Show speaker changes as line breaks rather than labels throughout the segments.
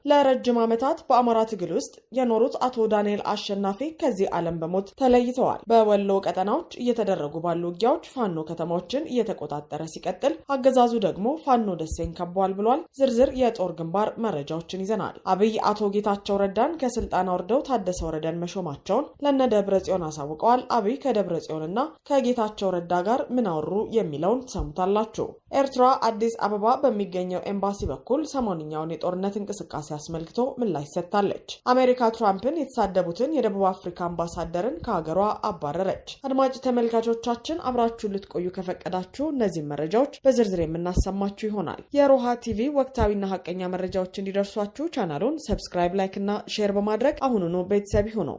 ለረጅም ዓመታት በአማራ ትግል ውስጥ የኖሩት አቶ ዳንኤል አሸናፊ ከዚህ ዓለም በሞት ተለይተዋል። በወሎ ቀጠናዎች እየተደረጉ ባሉ ውጊያዎች ፋኖ ከተማዎችን እየተቆጣጠረ ሲቀጥል፣ አገዛዙ ደግሞ ፋኖ ደሴን ከቧል ብሏል። ዝርዝር የጦር ግንባር መረጃዎችን ይዘናል። አብይ አቶ ጌታቸው ረዳን ከስልጣን አውርደው ታደሰ ወረደን መሾማቸውን ለነ ደብረ ጽዮን አሳውቀዋል። አብይ ከደብረ ጽዮንና ከጌታቸው ረዳ ጋር ምን አወሩ የሚለውን ትሰሙታላችሁ። ኤርትራ አዲስ አበባ በሚገኘው ኤምባሲ በኩል ሰሞንኛውን የጦርነት እንቅስቃሴ አስመልክቶ ምላሽ ሰጥታለች። አሜሪካ ትራምፕን የተሳደቡትን የደቡብ አፍሪካ አምባሳደርን ከሀገሯ አባረረች። አድማጭ ተመልካቾቻችን አብራችሁ ልትቆዩ ከፈቀዳችሁ እነዚህ መረጃዎች በዝርዝር የምናሰማችሁ ይሆናል። የሮሃ ቲቪ ወቅታዊና ሀቀኛ መረጃዎች እንዲደርሷችሁ ቻናሉን ሰብስክራይብ፣ ላይክ እና ሼር በማድረግ አሁኑኑ ቤተሰብ ይሁኑ።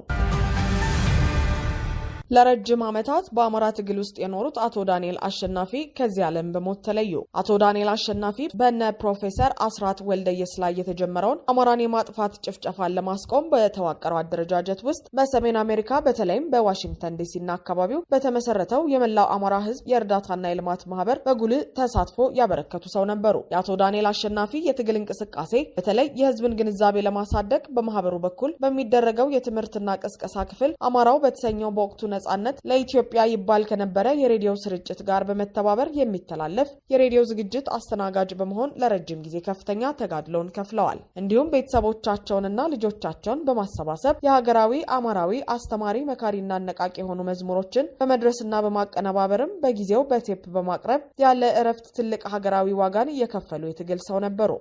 ለረጅም ዓመታት በአማራ ትግል ውስጥ የኖሩት አቶ ዳንኤል አሸናፊ ከዚህ ዓለም በሞት ተለዩ። አቶ ዳንኤል አሸናፊ በነ ፕሮፌሰር አስራት ወልደየስ ላይ የተጀመረውን አማራን የማጥፋት ጭፍጨፋን ለማስቆም በተዋቀረው አደረጃጀት ውስጥ በሰሜን አሜሪካ በተለይም በዋሽንግተን ዲሲና አካባቢው በተመሰረተው የመላው አማራ ሕዝብ የእርዳታና የልማት ማህበር በጉልህ ተሳትፎ ያበረከቱ ሰው ነበሩ። የአቶ ዳንኤል አሸናፊ የትግል እንቅስቃሴ በተለይ የህዝብን ግንዛቤ ለማሳደግ በማህበሩ በኩል በሚደረገው የትምህርትና ቅስቀሳ ክፍል አማራው በተሰኘው በወቅቱ ነጻነት ለኢትዮጵያ ይባል ከነበረ የሬዲዮ ስርጭት ጋር በመተባበር የሚተላለፍ የሬዲዮ ዝግጅት አስተናጋጅ በመሆን ለረጅም ጊዜ ከፍተኛ ተጋድሎን ከፍለዋል። እንዲሁም ቤተሰቦቻቸውንና ልጆቻቸውን በማሰባሰብ የሀገራዊ አማራዊ አስተማሪ መካሪና አነቃቂ የሆኑ መዝሙሮችን በመድረስና በማቀነባበርም በጊዜው በቴፕ በማቅረብ ያለ እረፍት ትልቅ ሀገራዊ ዋጋን እየከፈሉ የትግል ሰው ነበሩ።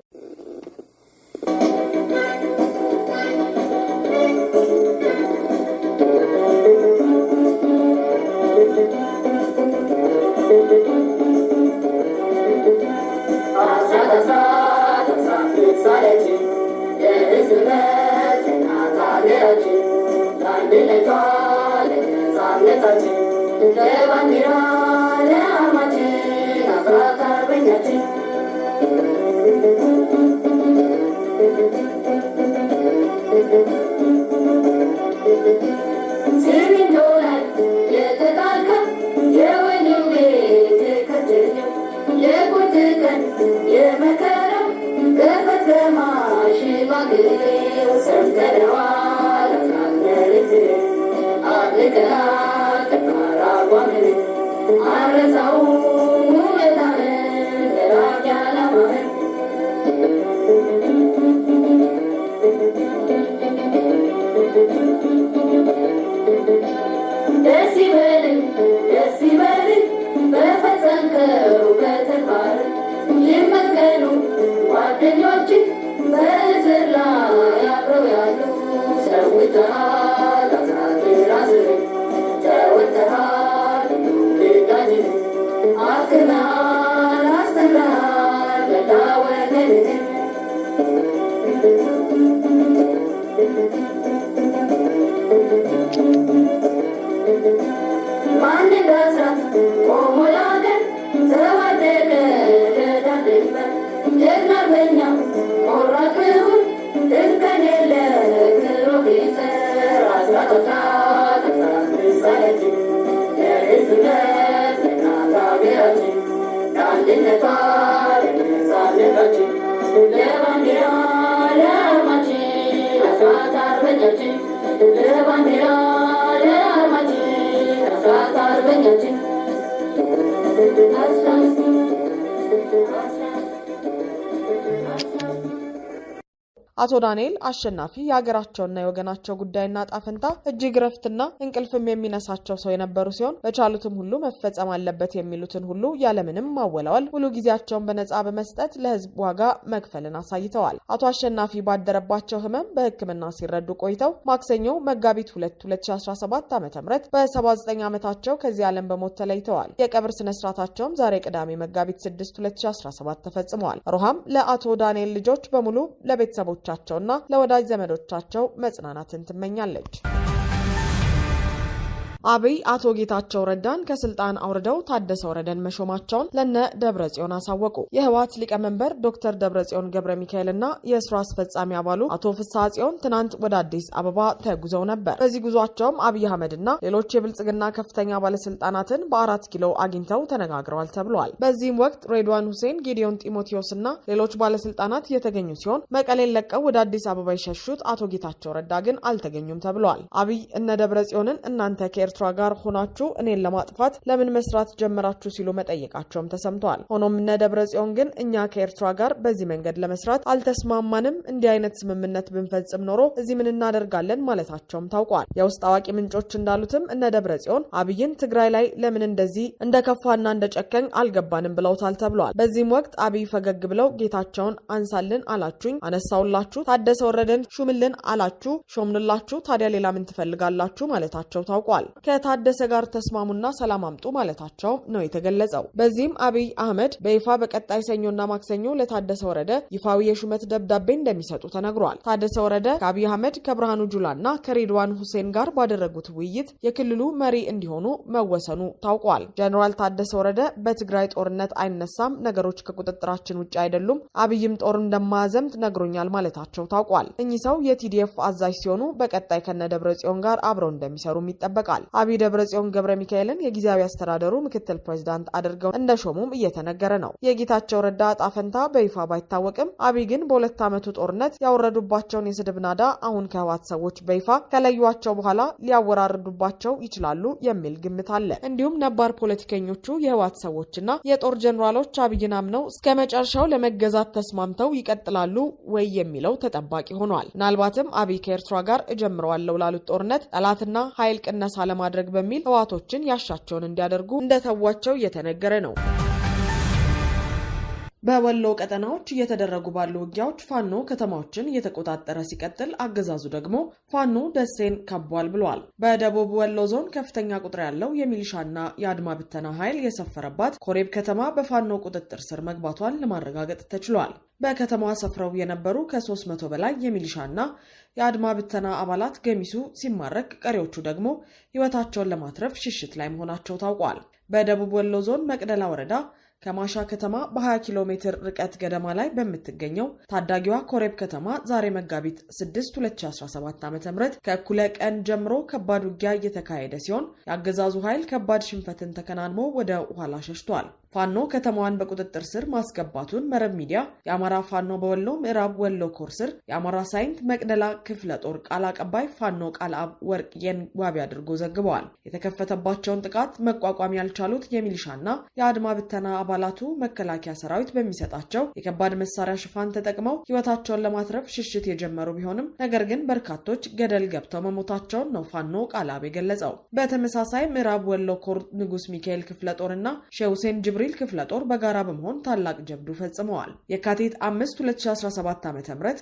አቶ ዳንኤል አሸናፊ የሀገራቸውና የወገናቸው ጉዳይና ጣፈንታ እጅግ ረፍትና እንቅልፍም የሚነሳቸው ሰው የነበሩ ሲሆን በቻሉትም ሁሉ መፈጸም አለበት የሚሉትን ሁሉ ያለምንም ማወላወል ሙሉ ጊዜያቸውን በነጻ በመስጠት ለህዝብ ዋጋ መክፈልን አሳይተዋል። አቶ አሸናፊ ባደረባቸው ህመም በሕክምና ሲረዱ ቆይተው ማክሰኞ መጋቢት 2 2017 ዓ.ም በ79 ዓመታቸው ከዚህ ዓለም በሞት ተለይተዋል። የቀብር ስነ ስርዓታቸውም ዛሬ ቅዳሜ መጋቢት 6 2017 ተፈጽመዋል። ሮሃም ለአቶ ዳንኤል ልጆች በሙሉ ለቤተሰቦች ና ለወዳጅ ዘመዶቻቸው መጽናናትን ትመኛለች። አብይ አቶ ጌታቸው ረዳን ከስልጣን አውርደው ታደሰ ወረደን መሾማቸውን ለነ ደብረጽዮን አሳወቁ። የህወሓት ሊቀመንበር ዶክተር ደብረጽዮን ገብረ ሚካኤልና የስራ አስፈጻሚ አባሉ አቶ ፍስሐ ጽዮን ትናንት ወደ አዲስ አበባ ተጉዘው ነበር። በዚህ ጉዟቸውም አብይ አህመድና ሌሎች የብልጽግና ከፍተኛ ባለስልጣናትን በ4 ኪሎ አግኝተው ተነጋግረዋል ተብሏል። በዚህም ወቅት ሬድዋን ሁሴን፣ ጌዲዮን ጢሞቴዎስና ሌሎች ባለስልጣናት የተገኙ ሲሆን መቀሌን ለቀው ወደ አዲስ አበባ የሸሹት አቶ ጌታቸው ረዳ ግን አልተገኙም ተብሏል። አብይ እነ ደብረጽዮንን እናንተ ከኤርትራ ጋር ሆናችሁ እኔን ለማጥፋት ለምን መስራት ጀመራችሁ ሲሉ መጠየቃቸውም ተሰምተዋል። ሆኖም እነ ደብረጽዮን ግን እኛ ከኤርትራ ጋር በዚህ መንገድ ለመስራት አልተስማማንም፣ እንዲህ አይነት ስምምነት ብንፈጽም ኖሮ እዚህ ምን እናደርጋለን ማለታቸውም ታውቋል። የውስጥ አዋቂ ምንጮች እንዳሉትም እነ ደብረጽዮን አብይን ትግራይ ላይ ለምን እንደዚህ እንደከፋና እንደጨከኝ አልገባንም ብለውታል ተብሏል። በዚህም ወቅት አብይ ፈገግ ብለው ጌታቸውን አንሳልን አላችሁኝ፣ አነሳውላችሁ፣ ታደሰ ወረደን ሹምልን አላችሁ፣ ሾምንላችሁ፣ ታዲያ ሌላ ምን ትፈልጋላችሁ ማለታቸው ታውቋል። ከታደሰ ጋር ተስማሙና ሰላም አምጡ ማለታቸው ነው የተገለጸው። በዚህም አብይ አህመድ በይፋ በቀጣይ ሰኞና ማክሰኞ ለታደሰ ወረደ ይፋዊ የሹመት ደብዳቤ እንደሚሰጡ ተነግሯል። ታደሰ ወረደ ከአብይ አህመድ ከብርሃኑ ጁላና ከሬድዋን ሁሴን ጋር ባደረጉት ውይይት የክልሉ መሪ እንዲሆኑ መወሰኑ ታውቋል። ጀነራል ታደሰ ወረደ በትግራይ ጦርነት አይነሳም፣ ነገሮች ከቁጥጥራችን ውጭ አይደሉም፣ አብይም ጦር እንደማያዘምት ነግሮኛል ማለታቸው ታውቋል። እኚህ ሰው የቲዲኤፍ አዛዥ ሲሆኑ በቀጣይ ከነ ደብረጽዮን ጋር አብረው እንደሚሰሩም ይጠበቃል። አብይ ደብረጽዮን ገብረ ሚካኤልን የጊዜያዊ አስተዳደሩ ምክትል ፕሬዝዳንት አድርገው እንደሾሙም እየተነገረ ነው። የጌታቸው ረዳ ዕጣ ፈንታ በይፋ ባይታወቅም አብይ ግን በሁለት ዓመቱ ጦርነት ያወረዱባቸውን የስድብ ናዳ አሁን ከህወሓት ሰዎች በይፋ ከለዩዋቸው በኋላ ሊያወራርዱባቸው ይችላሉ የሚል ግምት አለ። እንዲሁም ነባር ፖለቲከኞቹ የህወሓት ሰዎችና የጦር ጀኔራሎች አብይን አምነው እስከ መጨረሻው ለመገዛት ተስማምተው ይቀጥላሉ ወይ የሚለው ተጠባቂ ሆኗል። ምናልባትም አብይ ከኤርትራ ጋር እጀምረዋለሁ ላሉት ጦርነት ጠላትና ኃይል ቅነሳ ለማድረግ በሚል ህወሓቶችን ያሻቸውን እንዲያደርጉ እንደተዋቸው እየተነገረ ነው። በወሎ ቀጠናዎች እየተደረጉ ባሉ ውጊያዎች ፋኖ ከተማዎችን እየተቆጣጠረ ሲቀጥል፣ አገዛዙ ደግሞ ፋኖ ደሴን ከቧል ብሏል። በደቡብ ወሎ ዞን ከፍተኛ ቁጥር ያለው የሚሊሻና የአድማ ብተና ኃይል የሰፈረባት ኮሬብ ከተማ በፋኖ ቁጥጥር ስር መግባቷን ለማረጋገጥ ተችሏል። በከተማዋ ሰፍረው የነበሩ ከ300 በላይ የሚሊሻና የአድማ ብተና አባላት ገሚሱ ሲማረክ፣ ቀሪዎቹ ደግሞ ህይወታቸውን ለማትረፍ ሽሽት ላይ መሆናቸው ታውቋል። በደቡብ ወሎ ዞን መቅደላ ወረዳ ከማሻ ከተማ በ20 ኪሎ ሜትር ርቀት ገደማ ላይ በምትገኘው ታዳጊዋ ኮሬብ ከተማ ዛሬ መጋቢት 6 2017 ዓ.ም ከእኩለ ቀን ጀምሮ ከባድ ውጊያ እየተካሄደ ሲሆን የአገዛዙ ኃይል ከባድ ሽንፈትን ተከናንሞ ወደ ኋላ ሸሽቷል። ፋኖ ከተማዋን በቁጥጥር ስር ማስገባቱን መረብ ሚዲያ የአማራ ፋኖ በወሎ ምዕራብ ወሎ ኮር ስር የአማራ ሳይንት መቅደላ ክፍለ ጦር ቃል አቀባይ ፋኖ ቃልአብ ወርቅየን ዋቢ አድርጎ ዘግበዋል። የተከፈተባቸውን ጥቃት መቋቋም ያልቻሉት የሚሊሻና የአድማ ብተና አባላቱ መከላከያ ሰራዊት በሚሰጣቸው የከባድ መሳሪያ ሽፋን ተጠቅመው ህይወታቸውን ለማትረፍ ሽሽት የጀመሩ ቢሆንም ነገር ግን በርካቶች ገደል ገብተው መሞታቸውን ነው ፋኖ ቃልአብ የገለጸው። በተመሳሳይ ምዕራብ ወሎ ኮር ንጉስ ሚካኤል ክፍለ ጦርና ሼህ ሁሴን ጅብሪል ክፍለ ጦር በጋራ በመሆን ታላቅ ጀብዱ ፈጽመዋል። የካቲት 5 2017 ዓ.ም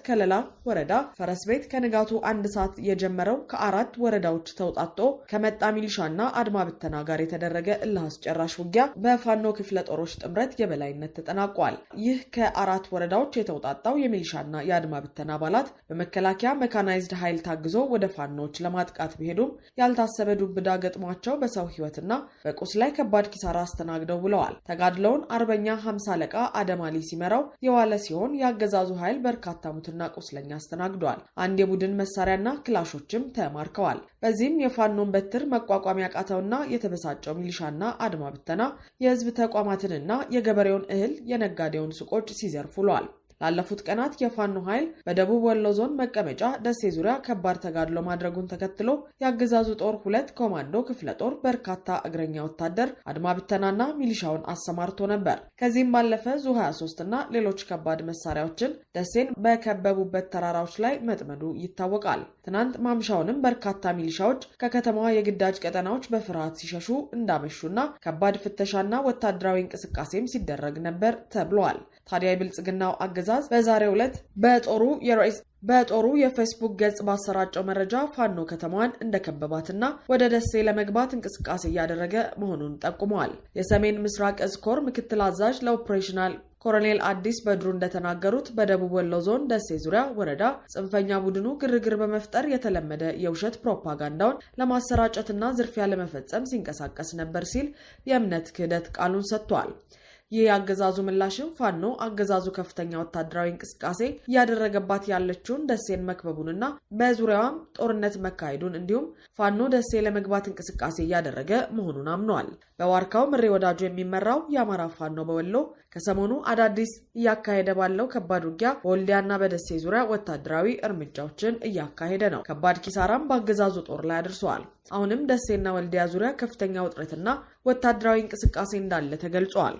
ከለላ ወረዳ ፈረስ ቤት ከንጋቱ 1 ሰዓት የጀመረው ከ4 ወረዳዎች ተውጣጦ ከመጣ ሚሊሻና አድማ ብተና ጋር የተደረገ እልህ አስጨራሽ ውጊያ በፋኖ ክፍለ ጦሮች ጥምረት የበላይነት ተጠናቋል። ይህ ከ4 ወረዳዎች የተውጣጣው የሚሊሻና የአድማ ብተና አባላት በመከላከያ መካናይዝድ ኃይል ታግዞ ወደ ፋኖች ለማጥቃት ቢሄዱም ያልታሰበ ዱብዳ ገጥሟቸው በሰው ህይወትና በቁስ ላይ ከባድ ኪሳራ አስተናግደው ብለዋል። ተጋድለውን አርበኛ 50 አለቃ አደማሊ ሲመራው የዋለ ሲሆን የአገዛዙ ኃይል በርካታ ሙትና ቁስለኛ አስተናግዷል። አንድ የቡድን መሳሪያና ክላሾችም ተማርከዋል። በዚህም የፋኖን በትር መቋቋም ያቃተውና የተበሳጨው ሚሊሻና አድማ ብተና የህዝብ ተቋማትንና የገበሬውን እህል የነጋዴውን ሱቆች ሲዘርፉ ውለዋል። ላለፉት ቀናት የፋኖ ኃይል በደቡብ ወሎ ዞን መቀመጫ ደሴ ዙሪያ ከባድ ተጋድሎ ማድረጉን ተከትሎ የአገዛዙ ጦር 2 ኮማንዶ ክፍለ ጦር በርካታ እግረኛ ወታደር አድማ ብተናና ሚሊሻውን አሰማርቶ ነበር። ከዚህም ባለፈ ዙ 23 እና ሌሎች ከባድ መሳሪያዎችን ደሴን በከበቡበት ተራራዎች ላይ መጥመዱ ይታወቃል። ትናንት ማምሻውንም በርካታ ሚሊሻዎች ከከተማዋ የግዳጅ ቀጠናዎች በፍርሃት ሲሸሹ እንዳመሹና ከባድ ፍተሻና ወታደራዊ እንቅስቃሴም ሲደረግ ነበር ተብሏል። ታዲያ የብልጽግናው አገዛዝ በዛሬው ዕለት በጦሩ በጦሩ የፌስቡክ ገጽ ባሰራጨው መረጃ ፋኖ ከተማዋን እንደከበባትና ወደ ደሴ ለመግባት እንቅስቃሴ እያደረገ መሆኑን ጠቁመዋል። የሰሜን ምስራቅ እዝ ኮር ምክትል አዛዥ ለኦፕሬሽናል ኮሎኔል አዲስ በድሩ እንደተናገሩት በደቡብ ወሎ ዞን ደሴ ዙሪያ ወረዳ ጽንፈኛ ቡድኑ ግርግር በመፍጠር የተለመደ የውሸት ፕሮፓጋንዳውን ለማሰራጨትና ዝርፊያ ለመፈጸም ሲንቀሳቀስ ነበር ሲል የእምነት ክህደት ቃሉን ሰጥቷል። ይህ አገዛዙ ምላሽም ፋኖ አገዛዙ ከፍተኛ ወታደራዊ እንቅስቃሴ እያደረገባት ያለችውን ደሴን መክበቡንና በዙሪያዋም ጦርነት መካሄዱን እንዲሁም ፋኖ ደሴ ለመግባት እንቅስቃሴ እያደረገ መሆኑን አምኗል። በዋርካው ምሬ ወዳጁ የሚመራው የአማራ ፋኖ በወሎ ከሰሞኑ አዳዲስ እያካሄደ ባለው ከባድ ውጊያ በወልዲያና በደሴ ዙሪያ ወታደራዊ እርምጃዎችን እያካሄደ ነው። ከባድ ኪሳራም በአገዛዙ ጦር ላይ አድርሰዋል። አሁንም ደሴና ወልዲያ ዙሪያ ከፍተኛ ውጥረትና ወታደራዊ እንቅስቃሴ እንዳለ ተገልጿል።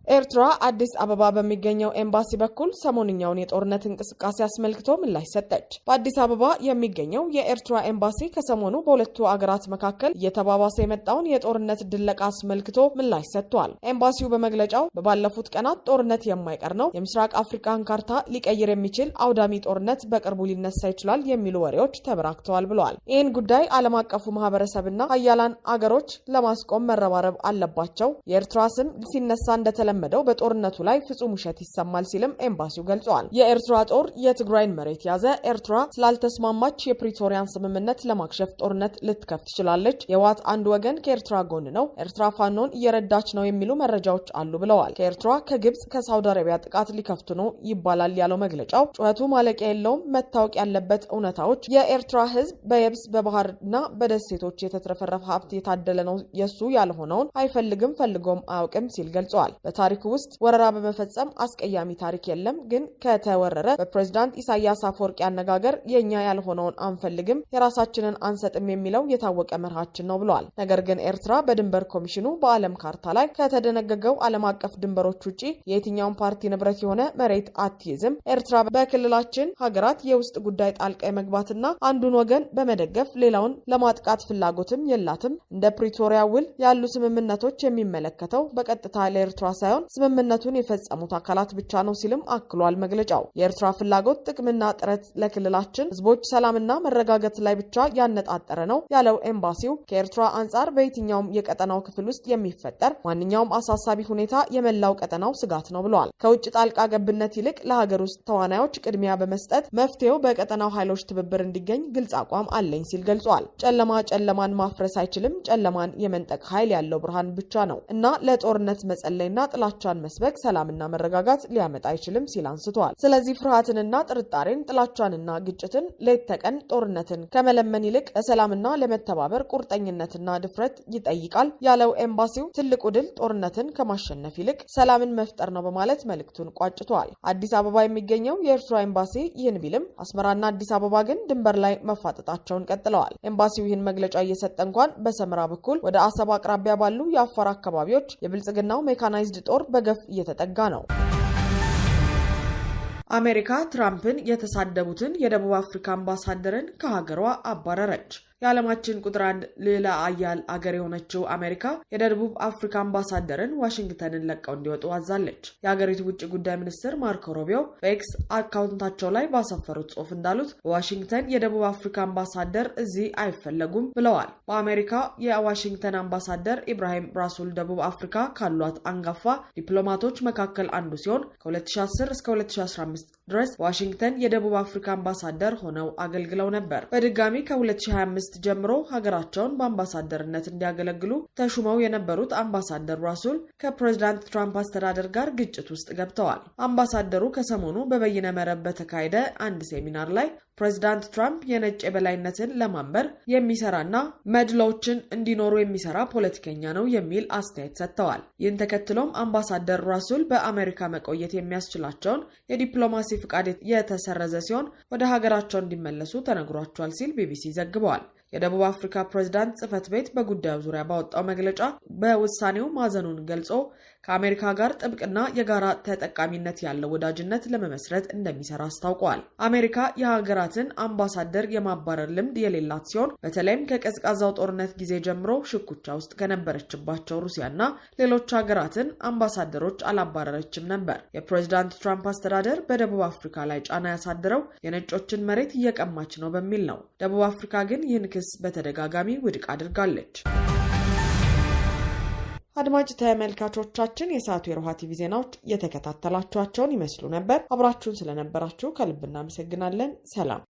ኤርትራ አዲስ አበባ በሚገኘው ኤምባሲ በኩል ሰሞንኛውን የጦርነት እንቅስቃሴ አስመልክቶ ምላሽ ሰጠች። በአዲስ አበባ የሚገኘው የኤርትራ ኤምባሲ ከሰሞኑ በሁለቱ አገራት መካከል እየተባባሰ የመጣውን የጦርነት ድለቃ አስመልክቶ ምላሽ ሰጥቷል። ኤምባሲው በመግለጫው በባለፉት ቀናት ጦርነት የማይቀር ነው፣ የምስራቅ አፍሪካን ካርታ ሊቀይር የሚችል አውዳሚ ጦርነት በቅርቡ ሊነሳ ይችላል የሚሉ ወሬዎች ተበራክተዋል ብለዋል። ይህን ጉዳይ ዓለም አቀፉ ማህበረሰብና ሀያላን አገሮች ለማስቆም መረባረብ አለባቸው። የኤርትራ ስም ሲነሳ እንደተለመደው በጦርነቱ ላይ ፍጹም ውሸት ይሰማል ሲልም ኤምባሲው ገልጿል። የኤርትራ ጦር የትግራይን መሬት ያዘ፣ ኤርትራ ስላልተስማማች የፕሪቶሪያን ስምምነት ለማክሸፍ ጦርነት ልትከፍት ትችላለች፣ የህወሓት አንድ ወገን ከኤርትራ ጎን ነው፣ ኤርትራ ፋኖን እየረዳች ነው የሚሉ መረጃዎች አሉ ብለዋል። ከኤርትራ፣ ከግብጽ፣ ከሳውዲ አረቢያ ጥቃት ሊከፍቱ ነው ይባላል ያለው መግለጫው ጩኸቱ ማለቂያ የለውም። መታወቅ ያለበት እውነታዎች የኤርትራ ህዝብ በየብስ በባህርና በደሴቶች የተትረፈረፈ ሀብት የታደለ ነው፣ የሱ ያልሆነውን አይፈልግም ፈልጎም አያውቅም ሲል ገልጿል። ታሪክ ውስጥ ወረራ በመፈጸም አስቀያሚ ታሪክ የለም፣ ግን ከተወረረ በፕሬዝዳንት ኢሳያስ አፈወርቂ አነጋገር የኛ ያልሆነውን አንፈልግም የራሳችንን አንሰጥም የሚለው የታወቀ መርሃችን ነው ብለዋል። ነገር ግን ኤርትራ በድንበር ኮሚሽኑ በዓለም ካርታ ላይ ከተደነገገው ዓለም አቀፍ ድንበሮች ውጪ የትኛውን ፓርቲ ንብረት የሆነ መሬት አትይዝም። ኤርትራ በክልላችን ሀገራት የውስጥ ጉዳይ ጣልቃ የመግባትና አንዱን ወገን በመደገፍ ሌላውን ለማጥቃት ፍላጎትም የላትም። እንደ ፕሪቶሪያ ውል ያሉ ስምምነቶች የሚመለከተው በቀጥታ ለኤርትራ ሳይሆን ስምምነቱን የፈጸሙት አካላት ብቻ ነው ሲልም አክሏል መግለጫው። የኤርትራ ፍላጎት ጥቅምና ጥረት ለክልላችን ህዝቦች ሰላምና መረጋጋት ላይ ብቻ ያነጣጠረ ነው ያለው ኤምባሲው ከኤርትራ አንጻር በየትኛውም የቀጠናው ክፍል ውስጥ የሚፈጠር ማንኛውም አሳሳቢ ሁኔታ የመላው ቀጠናው ስጋት ነው ብለዋል። ከውጭ ጣልቃ ገብነት ይልቅ ለሀገር ውስጥ ተዋናዮች ቅድሚያ በመስጠት መፍትሄው በቀጠናው ኃይሎች ትብብር እንዲገኝ ግልጽ አቋም አለኝ ሲል ገልጿል። ጨለማ ጨለማን ማፍረስ አይችልም፣ ጨለማን የመንጠቅ ኃይል ያለው ብርሃን ብቻ ነው እና ለጦርነት መጸለይና ጥላቻን መስበክ ሰላምና መረጋጋት ሊያመጣ አይችልም ሲል አንስቷል። ስለዚህ ፍርሃትንና ጥርጣሬን፣ ጥላቻንና ግጭትን፣ ሌት ተቀን ጦርነትን ከመለመን ይልቅ ለሰላምና ለመተባበር ቁርጠኝነትና ድፍረት ይጠይቃል ያለው ኤምባሲው ትልቁ ድል ጦርነትን ከማሸነፍ ይልቅ ሰላምን መፍጠር ነው በማለት መልእክቱን ቋጭቷል። አዲስ አበባ የሚገኘው የኤርትራ ኤምባሲ ይህን ቢልም አስመራና አዲስ አበባ ግን ድንበር ላይ መፋጠጣቸውን ቀጥለዋል። ኤምባሲው ይህን መግለጫ እየሰጠ እንኳን በሰመራ በኩል ወደ አሰብ አቅራቢያ ባሉ የአፋር አካባቢዎች የብልጽግናው ሜካናይዝድ ጦር በገፍ እየተጠጋ ነው። አሜሪካ ትራምፕን የተሳደቡትን የደቡብ አፍሪካ አምባሳደርን ከሀገሯ አባረረች። የዓለማችን ቁጥር 1 ሌላ አያል አገር የሆነችው አሜሪካ የደቡብ አፍሪካ አምባሳደርን ዋሽንግተንን ለቀው እንዲወጡ አዛለች። የሀገሪቱ ውጭ ጉዳይ ሚኒስትር ማርኮ ሩቢዮ በኤክስ አካውንታቸው ላይ ባሰፈሩት ጽሑፍ እንዳሉት በዋሽንግተን የደቡብ አፍሪካ አምባሳደር እዚህ አይፈለጉም ብለዋል። በአሜሪካ የዋሽንግተን አምባሳደር ኢብራሂም ራሱል ደቡብ አፍሪካ ካሏት አንጋፋ ዲፕሎማቶች መካከል አንዱ ሲሆን ከ2010 እስከ 2015 ድረስ በዋሽንግተን የደቡብ አፍሪካ አምባሳደር ሆነው አገልግለው ነበር። በድጋሚ ከ2025 ጀምሮ ሀገራቸውን በአምባሳደርነት እንዲያገለግሉ ተሹመው የነበሩት አምባሳደር ራሱል ከፕሬዝዳንት ትራምፕ አስተዳደር ጋር ግጭት ውስጥ ገብተዋል። አምባሳደሩ ከሰሞኑ በበይነ መረብ በተካሄደ አንድ ሴሚናር ላይ ፕሬዝዳንት ትራምፕ የነጭ የበላይነትን ለማንበር የሚሰራና መድሎችን እንዲኖሩ የሚሰራ ፖለቲከኛ ነው የሚል አስተያየት ሰጥተዋል። ይህን ተከትሎም አምባሳደር ራሱል በአሜሪካ መቆየት የሚያስችላቸውን የዲፕሎማሲ ፍቃድ የተሰረዘ ሲሆን ወደ ሀገራቸው እንዲመለሱ ተነግሯቸዋል ሲል ቢቢሲ ዘግበዋል። የደቡብ አፍሪካ ፕሬዝዳንት ጽህፈት ቤት በጉዳዩ ዙሪያ ባወጣው መግለጫ በውሳኔው ማዘኑን ገልጾ ከአሜሪካ ጋር ጥብቅና የጋራ ተጠቃሚነት ያለው ወዳጅነት ለመመስረት እንደሚሰራ አስታውቋል። አሜሪካ የሀገራትን አምባሳደር የማባረር ልምድ የሌላት ሲሆን በተለይም ከቀዝቃዛው ጦርነት ጊዜ ጀምሮ ሽኩቻ ውስጥ ከነበረችባቸው ሩሲያና ሌሎች ሀገራትን አምባሳደሮች አላባረረችም ነበር። የፕሬዝዳንት ትራምፕ አስተዳደር በደቡብ አፍሪካ ላይ ጫና ያሳደረው የነጮችን መሬት እየቀማች ነው በሚል ነው። ደቡብ አፍሪካ ግን ይህን ክስ በተደጋጋሚ ውድቅ አድርጋለች። አድማጭ ተመልካቾቻችን የሰዓቱ የሮሃ ቲቪ ዜናዎች የተከታተላችኋቸውን ይመስሉ ነበር። አብራችሁን ስለነበራችሁ ከልብ እናመሰግናለን። ሰላም።